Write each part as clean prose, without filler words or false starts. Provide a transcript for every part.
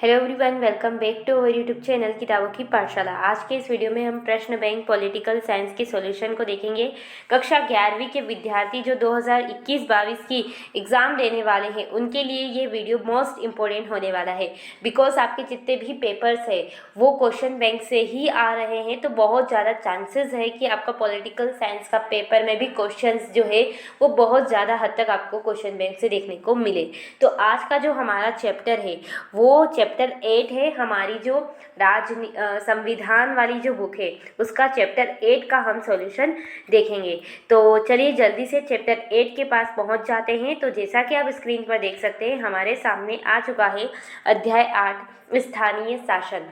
Hello everyone, welcome back to our YouTube channel किताबों की पाठशाला। आज के इस वीडियो में हम प्रश्न बैंक पॉलिटिकल साइंस के सॉल्यूशन को देखेंगे। कक्षा 11वीं के विद्यार्थी जो 2021-22 की एग्ज़ाम देने वाले हैं उनके लिए ये वीडियो मोस्ट इम्पोर्टेंट होने वाला है। बिकॉज आपके जितने भी पेपर्स है वो क्वेश्चन बैंक से ही आ रहे हैं, तो बहुत ज़्यादा चांसेस है कि आपका पॉलिटिकल साइंस का पेपर में भी क्वेश्चन जो है वो बहुत ज़्यादा हद तक आपको क्वेश्चन बैंक से देखने को मिले। तो आज का जो हमारा चैप्टर है वो चैप्टर 8 है। हमारी जो संविधान वाली जो बुक है उसका चैप्टर 8 का हम सॉल्यूशन देखेंगे। तो चलिए जल्दी से चैप्टर 8 के पास पहुंच जाते हैं। तो जैसा कि आप स्क्रीन पर देख सकते हैं हमारे सामने आ चुका है अध्याय 8 स्थानीय शासन।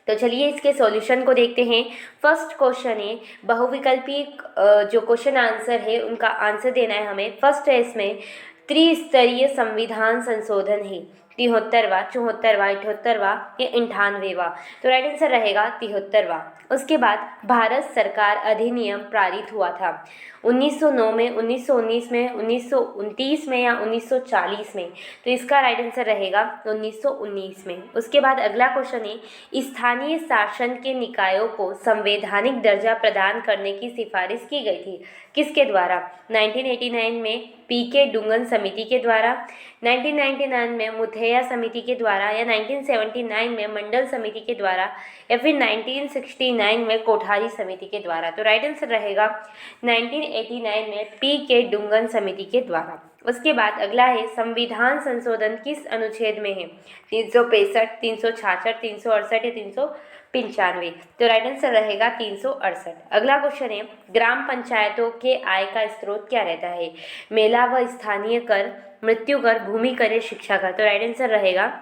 तो चलिए इसके सॉल्यूशन को देखते हैं। फर्स्ट क्वेश्चन है बहुविकल्पी जो क्वेश्चन आंसर है उनका आंसर देना है हमें। फर्स्ट है इसमें त्रिस्तरीय संविधान संशोधन है 73वां, 74वां, 78वां या 98वां। तो राइट आंसर रहेगा 73वां। उसके बाद भारत सरकार अधिनियम पारित हुआ था 1909 में, 1919 में, 1929 में या 1940 में। तो इसका राइट आंसर रहेगा 1919 में। उसके बाद अगला क्वेश्चन है स्थानीय शासन के निकायों को संवैधानिक दर्जा प्रदान करने की सिफारिश की गई थी, किसके द्वारा? 1989 में पीके डुंगन समिति के द्वारा, 1999 में मुथैया समिति के द्वारा या 1979 में मंडल समिति के द्वारा या फिर 1969 में कोठारी समिति के द्वारा। तो राइट आंसर रहेगा 1989 में पीके डुंगन समिति के द्वारा। उसके बाद अगला है संविधान संशोधन किस अनुच्छेद में है? 365, 366, 368 या 395। तो राइट आंसर रहेगा 368। अगला क्वेश्चन है ग्राम पंचायतों के आय का स्रोत क्या रहता है? मेला व स्थानीय कर, मृत्यु कर, भूमि कर या शिक्षा कर। तो राइट आंसर रहेगा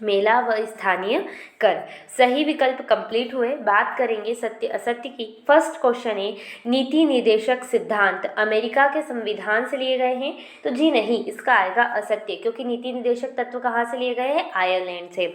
मेला व स्थानीय कर। सही विकल्प कंप्लीट हुए। बात करेंगे सत्य असत्य की। फर्स्ट क्वेश्चन है नीति निर्देशक सिद्धांत अमेरिका के संविधान से लिए गए हैं? तो जी नहीं, इसका आएगा असत्य, क्योंकि नीति निर्देशक तत्व कहाँ से लिए गए हैं? आयरलैंड से।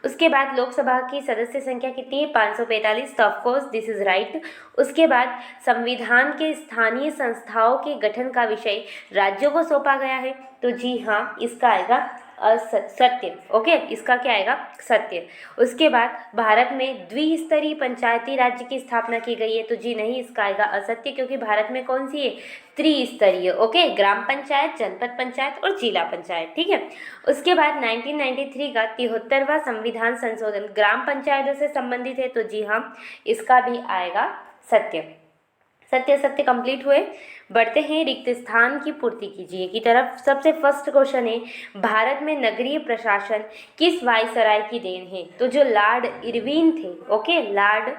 उसके बाद लोकसभा की सदस्य संख्या कितनी है? 545। तो ऑफकोर्स दिस इज राइट। उसके बाद संविधान के स्थानीय संस्थाओं के गठन का विषय राज्यों को सौंपा गया है? तो जी हाँ, इसका आएगा सत्य। ओके, इसका क्या आएगा? सत्य। उसके बाद भारत में द्विस्तरीय पंचायती राज्य की स्थापना की गई है? तो जी नहीं, इसका आएगा असत्य, क्योंकि भारत में कौन सी है? त्रिस्तरीय। ओके, ग्राम पंचायत, जनपद पंचायत और जिला पंचायत। ठीक है। उसके बाद 1993 का 73वां संविधान संशोधन ग्राम पंचायतों से संबंधित है? तो जी हाँ, इसका भी आएगा सत्य। सत्य सत्य कंप्लीट हुए। बढ़ते हैं रिक्त स्थान की पूर्ति कीजिए की तरफ। सबसे फर्स्ट क्वेश्चन है भारत में नगरीय प्रशासन किस वायसराय की देन है? तो जो लॉर्ड इरविन थे, ओके, लॉर्ड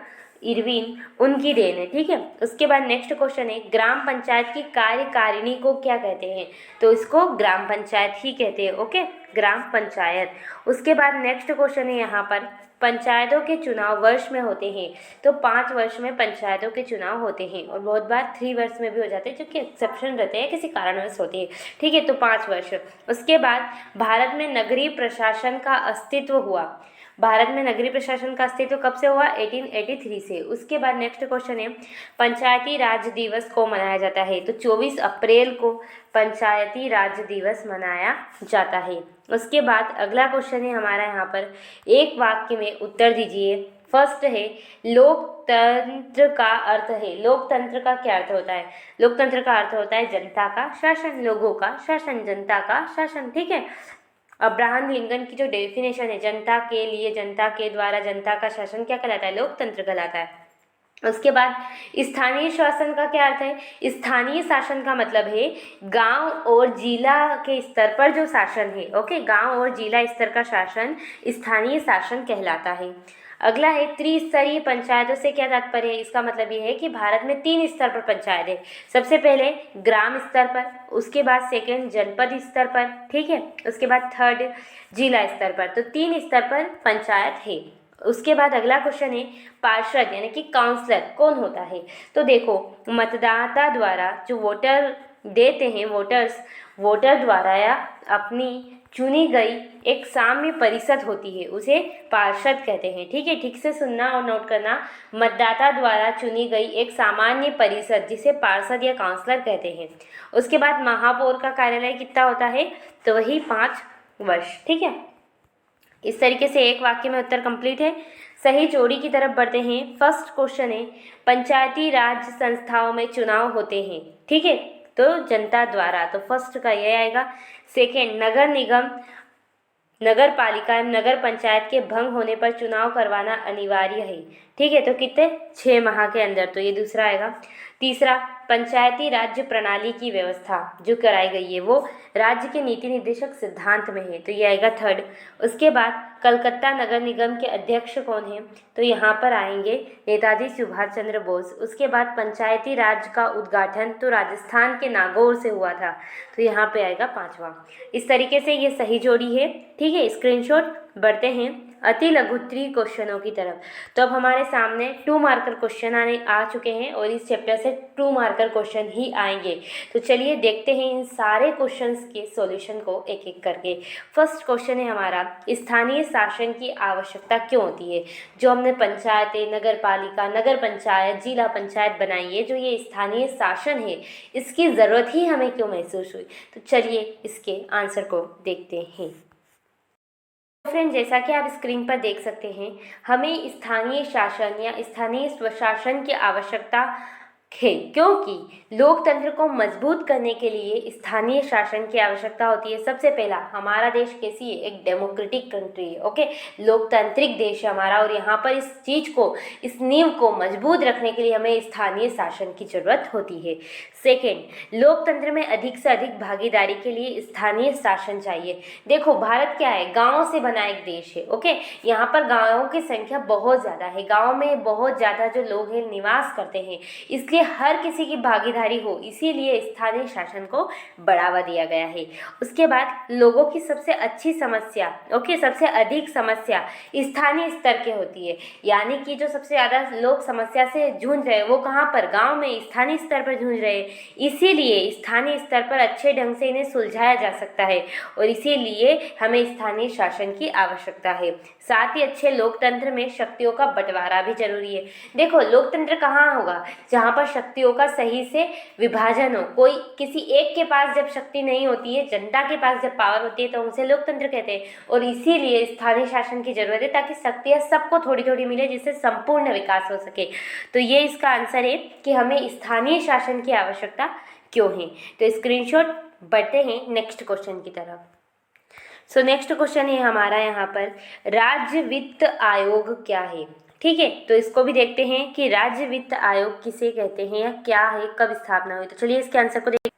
इरविन, उनकी देन है। ठीक है। उसके बाद नेक्स्ट क्वेश्चन है ग्राम पंचायत की कार्यकारिणी को क्या कहते हैं? तो इसको ग्राम पंचायत ही कहते हैं। ओके, ग्राम पंचायत। उसके बाद नेक्स्ट क्वेश्चन है यहाँ पर पंचायतों के चुनाव वर्ष में होते हैं? तो 5 वर्ष में पंचायतों के चुनाव होते हैं और बहुत बार 3 वर्ष में भी हो जाते हैं, जो कि एक्सेप्शन रहते हैं, किसी कारणवश होते हैं। ठीक है, तो 5 वर्ष। उसके बाद भारत में नगरीय प्रशासन का अस्तित्व हुआ। भारत में नगरीय प्रशासन का अस्तित्व कब से हुआ? 1883 से। उसके बाद नेक्स्ट क्वेश्चन है पंचायती राज दिवस को मनाया जाता है? तो 24 अप्रैल को पंचायती राज दिवस मनाया जाता है। उसके बाद अगला क्वेश्चन है हमारा यहाँ पर, एक वाक्य में उत्तर दीजिए। फर्स्ट है लोकतंत्र का अर्थ है? लोकतंत्र का क्या अर्थ होता है? लोकतंत्र का अर्थ होता है जनता का शासन, लोगों का शासन, जनता का शासन। ठीक है। अब्राहम लिंकन की जो डेफिनेशन है जनता के लिए, जनता के द्वारा, जनता का शासन क्या कहलाता है? लोकतंत्र कहलाता है। उसके बाद स्थानीय शासन का क्या अर्थ है? स्थानीय शासन का मतलब है गांव और जिला के स्तर पर जो शासन है। ओके, गांव और जिला स्तर का शासन स्थानीय शासन कहलाता है। अगला है त्रिस्तरीय पंचायतों से क्या तात्पर्य है? इसका मतलब ये है कि भारत में 3 स्तर पर पंचायत है। सबसे पहले ग्राम स्तर पर, उसके बाद सेकंड जनपद स्तर पर, ठीक है, उसके बाद थर्ड जिला स्तर पर। तो 3 स्तर पर पंचायत है। उसके बाद अगला क्वेश्चन है पार्षद यानी कि काउंसलर कौन होता है? तो देखो, मतदाता द्वारा जो वोटर देते हैं, वोटर द्वारा या अपनी चुनी गई एक साम्य परिषद होती है, उसे पार्षद कहते हैं। ठीक है, ठीक से सुनना और नोट करना। मतदाता द्वारा चुनी गई एक सामान्य परिषद जिसे पार्षद या काउंसलर कहते हैं। उसके बाद महापौर का कार्यालय कितना होता है? तो वही 5 वर्ष। ठीक है। इस तरीके से एक वाक्य में उत्तर कंप्लीट है। सही जोड़ी की तरफ बढ़ते हैं। फर्स्ट क्वेश्चन है, पंचायती राज संस्थाओं में चुनाव होते हैं, ठीक है, तो जनता द्वारा, तो फर्स्ट का ये आएगा। सेकेंड, नगर निगम, नगर पालिका एवं नगर पंचायत के भंग होने पर चुनाव करवाना अनिवार्य है, ठीक है, तो कितने 6 माह के अंदर, तो ये दूसरा आएगा। तीसरा, पंचायती राज्य प्रणाली की व्यवस्था जो कराई गई है वो राज्य के नीति निर्देशक सिद्धांत में है, तो ये आएगा थर्ड। उसके बाद कलकत्ता नगर निगम के अध्यक्ष कौन हैं, तो यहाँ पर आएंगे नेताजी सुभाष चंद्र बोस। उसके बाद पंचायती राज का उद्घाटन तो राजस्थान के नागौर से हुआ था, तो यहाँ पे आएगा 5वां। इस तरीके से ये सही जोड़ी है, ठीक है। स्क्रीनशॉट। बढ़ते हैं अति लघुत्तरीय क्वेश्चनों की तरफ। तो अब हमारे सामने 2 मार्कर क्वेश्चन आ चुके हैं और इस चैप्टर से 2 मार्कर क्वेश्चन ही आएंगे। तो चलिए देखते हैं इन सारे क्वेश्चंस के सॉल्यूशन को एक एक करके। फर्स्ट क्वेश्चन है हमारा, स्थानीय शासन की आवश्यकता क्यों होती है। जो हमने पंचायतें, नगर पालिका, नगर पंचायत, जिला पंचायत बनाई है, जो ये स्थानीय शासन है, इसकी ज़रूरत ही हमें क्यों महसूस हुई। तो चलिए इसके आंसर को देखते हैं। फ्रेंड, जैसा कि आप स्क्रीन पर देख सकते हैं, हमें स्थानीय शासन या स्थानीय स्वशासन की आवश्यकता है, क्योंकि लोकतंत्र को मजबूत करने के लिए स्थानीय शासन की आवश्यकता होती है। सबसे पहला, हमारा देश कैसी है, एक डेमोक्रेटिक कंट्री है, ओके, लोकतांत्रिक देश है हमारा, और यहाँ पर इस चीज़ को, इस नींव को मजबूत रखने के लिए हमें स्थानीय शासन की जरूरत होती है। सेकेंड, लोकतंत्र में अधिक से अधिक भागीदारी के लिए स्थानीय शासन चाहिए। देखो, भारत क्या है, गाँव से बना एक देश है, ओके, यहाँ पर गाँवों की संख्या बहुत ज़्यादा है, गाँव में बहुत ज़्यादा जो लोग हैं निवास करते हैं, इसलिए हर किसी की भागीदारी हो, इसीलिए स्थानीय शासन को बढ़ावा दिया गया है। उसके बाद लोगों की सबसे अच्छी समस्या, ओके, सबसे अधिक समस्या स्थानीय स्तर के होती है, यानी कि जो सबसे ज़्यादा लोग समस्या से जूझ रहे हैं वो कहाँ पर, गांव में, स्थानीय स्तर पर जूझ रहे हैं, इसीलिए स्थानीय स्तर पर अच्छे ढंग से इन्हें सुलझाया जा सकता है, और इसीलिए हमें स्थानीय शासन की आवश्यकता है। साथ ही अच्छे लोकतंत्र में शक्तियों का बंटवारा भी जरूरी है। देखो, लोकतंत्र कहाँ होगा, जहाँ पर शक्तियों का सही से विभाजन हो। कोई किसी एक के पास जब शक्ति नहीं होती है, जनता के पास जब पावर होती है, तो उसे लोकतंत्र कहते हैं, और इसीलिए स्थानीय शासन की जरूरत है, ताकि शक्तियाँ सबको थोड़ी थोड़ी मिले, जिससे संपूर्ण विकास हो सके। तो ये इसका आंसर है कि हमें स्थानीय शासन की आवश्यकता क्यों है। तो स्क्रीनशॉट। बढ़ते हैं नेक्स्ट क्वेश्चन की तरफ। सो नेक्स्ट क्वेश्चन है हमारा यहाँ पर, राज्य वित्त आयोग क्या है, ठीक है, तो इसको भी देखते हैं कि राज्य वित्त आयोग किसे कहते हैं या क्या है, कब स्थापना हुई। तो चलिए इसके आंसर को देखते हैं।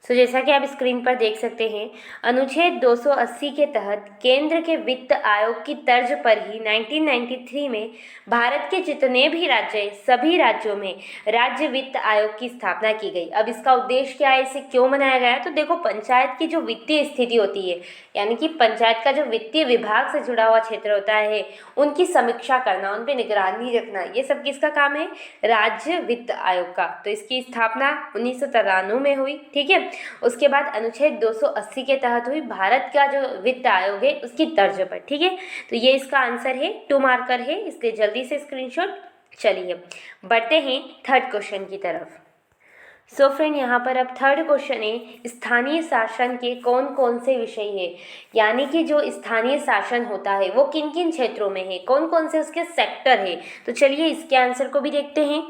सो जैसा कि आप स्क्रीन पर देख सकते हैं, अनुच्छेद 280 के तहत केंद्र के वित्त आयोग की तर्ज पर ही 1993 में भारत के जितने भी राज्य हैं, सभी राज्यों में राज्य वित्त आयोग की स्थापना की गई। अब इसका उद्देश्य क्या है, इसे क्यों बनाया गया है, तो देखो, पंचायत की जो वित्तीय स्थिति होती है, यानी कि पंचायत का जो वित्तीय विभाग से जुड़ा हुआ क्षेत्र होता है, उनकी समीक्षा करना, उन पर निगरानी रखना, ये सब किसका काम है, राज्य वित्त आयोग का। तो इसकी स्थापना 1993 में हुई, ठीक है। उसके बाद अनुच्छेद 280 के तहत हुई, भारत का जो वित्त आयोग है उसकी तर्ज पर, ठीक है। तो ये इसका आंसर है, 2 मार्कर है, इसलिए जल्दी से स्क्रीनशॉट। चलिए बढ़ते हैं थर्ड क्वेश्चन की तरफ। सो फ्रेंड, यहाँ पर अब थर्ड क्वेश्चन है, स्थानीय शासन के कौन कौन से विषय है, यानी कि जो स्थानीय शासन होता है वो किन किन क्षेत्रों में है, कौन कौन से उसके सेक्टर है। तो चलिए इसके आंसर को भी देखते हैं।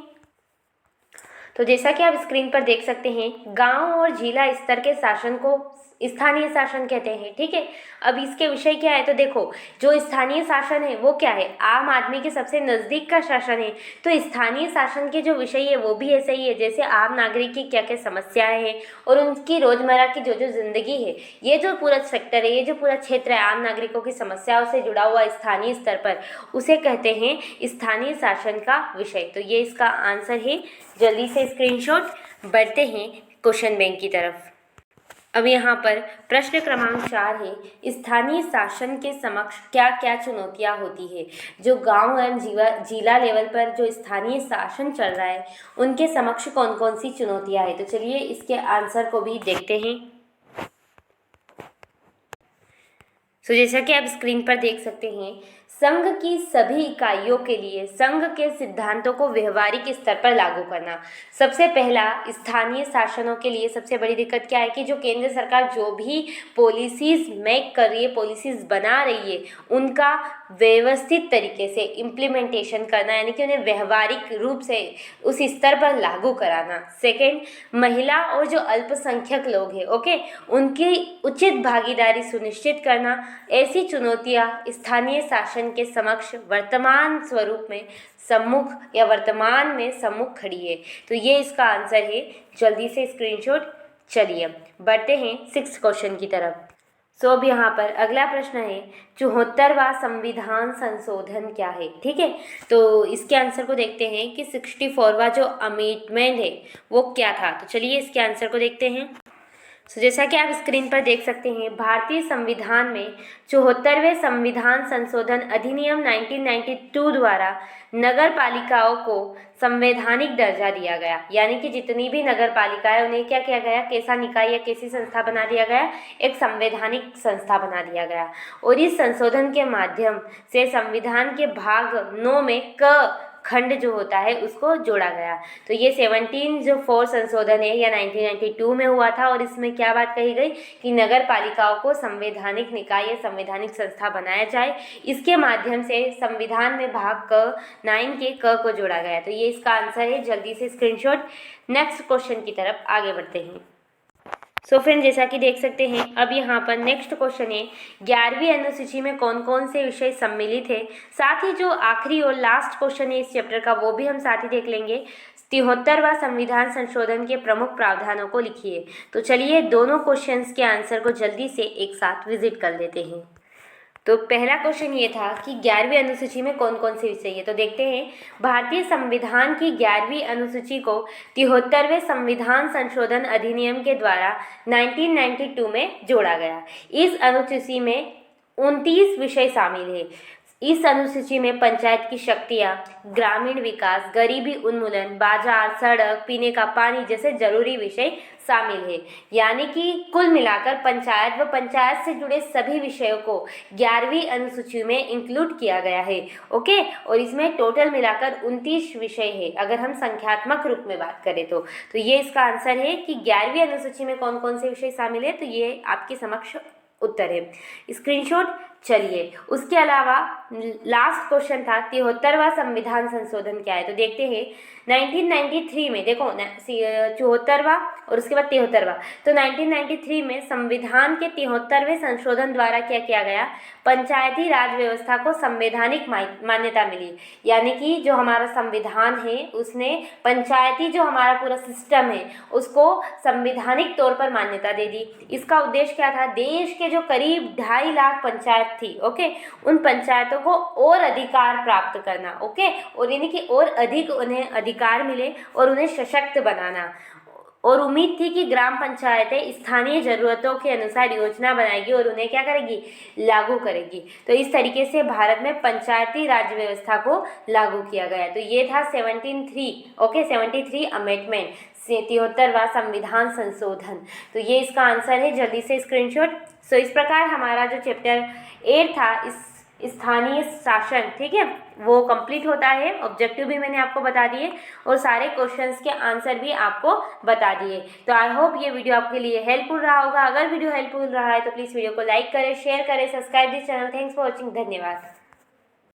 तो जैसा कि आप स्क्रीन पर देख सकते हैं, गांव और जिला स्तर के शासन को स्थानीय शासन कहते हैं, ठीक है। अब इसके विषय क्या है, तो देखो, जो स्थानीय शासन है वो क्या है, आम आदमी के सबसे नज़दीक का शासन है। तो स्थानीय शासन के जो विषय है वो भी ऐसे ही है, जैसे आम नागरिक की क्या क्या समस्याएं हैं और उनकी रोज़मर्रा की जो जो ज़िंदगी है, ये जो पूरा सेक्टर है, ये जो पूरा क्षेत्र है आम नागरिकों की समस्याओं से जुड़ा हुआ स्थानीय स्तर पर, उसे कहते हैं स्थानीय शासन का विषय। तो ये इसका आंसर है, जल्दी से स्क्रीनशॉट। बढ़ते हैं क्वेश्चन बैंक की तरफ। अब यहाँ पर प्रश्न क्रमांक 4 है, स्थानीय शासन के समक्ष क्या क्या चुनौतियाँ होती है। जो गांव एवं जिला लेवल पर जो स्थानीय शासन चल रहा है, उनके समक्ष कौन कौन सी चुनौतियाँ है। तो चलिए इसके आंसर को भी देखते हैं। जैसा कि आप स्क्रीन पर देख सकते हैं, संघ की सभी इकाइयों के लिए संघ के सिद्धांतों को व्यवहारिक स्तर पर लागू करना। सबसे पहला, स्थानीय शासनों के लिए सबसे बड़ी दिक्कत क्या है कि जो केंद्र सरकार जो भी पॉलिसीज मेक कर रही है, पॉलिसीज बना रही है, उनका व्यवस्थित तरीके से इम्प्लीमेंटेशन करना, यानी कि उन्हें व्यवहारिक रूप से उस स्तर पर लागू कराना। सेकेंड, महिला और जो अल्पसंख्यक लोग हैं, ओके, उनकी उचित भागीदारी सुनिश्चित करना। ऐसी चुनौतियां स्थानीय शासन के समक्ष वर्तमान स्वरूप में सम्मुख या वर्तमान में सम्मुख खड़ी है। तो ये इसका आंसर है। जल्दी से स्क्रीनशॉट। चलिए बढ़ते हैं 6th क्वेश्चन की तरफ। सो अब यहाँ पर अगला प्रश्न है 74वां संविधान संशोधन क्या है। ठीक है, तो इसके आंसर को देखते हैं कि 64वां जो अमेंडमेंट है वो क्या था। तो चलिए इसके आंसर को देखते हैं। जैसा कि आप स्क्रीन पर देख सकते हैं, भारतीय संविधान में 74वें संविधान संशोधन अधिनियम 1992 द्वारा नगर पालिकाओं को संवैधानिक दर्जा दिया गया। यानी कि जितनी भी नगर पालिका है उन्हें क्या किया गया, कैसा निकाय या कैसी संस्था बना दिया गया, एक संवैधानिक संस्था बना दिया गया। और इस संशोधन के माध्यम से संविधान के भाग 9 में क खंड जो होता है उसको जोड़ा गया। तो ये 17 संशोधन है या 1992 में हुआ था। और इसमें क्या बात कही गई कि नगर पालिकाओं को संवैधानिक निकाय या संवैधानिक संस्था बनाया जाए। इसके माध्यम से संविधान में भाग 9 के क को जोड़ा गया। तो ये इसका आंसर है। जल्दी से स्क्रीनशॉट। नेक्स्ट क्वेश्चन की तरफ आगे बढ़ते हैं। सो फ्रेंड, जैसा कि देख सकते हैं, अब यहाँ पर नेक्स्ट क्वेश्चन है 11वीं अनुसूची में कौन कौन से विषय सम्मिलित है। साथ ही जो आखिरी और लास्ट क्वेश्चन है इस चैप्टर का वो भी हम साथ ही देख लेंगे। 73वां संविधान संशोधन के प्रमुख प्रावधानों को लिखिए। तो चलिए दोनों क्वेश्चंस के आंसर को जल्दी से एक साथ विजिट कर लेते हैं। तो पहला क्वेश्चन ये था कि 11वीं अनुसूची में कौन कौन से विषय है। तो देखते हैं, भारतीय संविधान की 11वीं अनुसूची को 73वें संविधान संशोधन अधिनियम के द्वारा 1992 में जोड़ा गया। इस अनुसूची में 29 विषय शामिल है। इस अनुसूची में पंचायत की शक्तियाँ, ग्रामीण विकास, गरीबी उन्मूलन, बाजार, सड़क, पीने का पानी जैसे जरूरी विषय शामिल है। यानी कि कुल मिलाकर पंचायत व पंचायत से जुड़े सभी विषयों को 11वीं अनुसूची में इंक्लूड किया गया है। ओके, और इसमें टोटल मिलाकर 29 विषय है अगर हम संख्यात्मक रूप में बात करें तो। ये इसका आंसर है कि 11वीं अनुसूची में कौन कौन से विषय शामिल है। तो ये आपके समक्ष उत्तर है। स्क्रीनशॉट। चलिए उसके अलावा लास्ट क्वेश्चन था 73वां संविधान संशोधन क्या है। तो देखते हैं 1993 में, देखो 74वां और उसके बाद 73वां। तो 1993 में संविधान के 73वें संशोधन द्वारा क्या किया गया, पंचायती राज व्यवस्था को संवैधानिक मान्यता मिली। यानी कि जो हमारा संविधान है उसने पंचायती जो हमारा पूरा सिस्टम है उसको संवैधानिक तौर पर मान्यता दे दी। इसका उद्देश्य क्या था, देश के जो करीब 2.5 लाख पंचायत थी, ओके, उन पंचायतों को और अधिकार प्राप्त करना, ओके, और यानी कि और अधिक उन्हें अधिकार मिले और उन्हें सशक्त बनाना। और उम्मीद थी कि ग्राम पंचायतें स्थानीय ज़रूरतों के अनुसार योजना बनाएगी और उन्हें क्या करेगी, लागू करेगी। तो इस तरीके से भारत में पंचायती राज व्यवस्था को लागू किया गया। तो ये था 73 अमेंडमेंट, 73वां संविधान संशोधन। तो ये इसका आंसर है। जल्दी से स्क्रीनशॉट। सो इस प्रकार हमारा जो चैप्टर 8 था इस स्थानीय शासन, ठीक है, वो कंप्लीट होता है। ऑब्जेक्टिव भी मैंने आपको बता दिए और सारे क्वेश्चंस के आंसर भी आपको बता दिए। तो आई होप ये वीडियो आपके लिए हेल्पफुल रहा होगा। अगर वीडियो हेल्पफुल रहा है तो प्लीज़ वीडियो को लाइक करें, शेयर करें, subscribe this channel. Thanks for watching. धन्यवाद।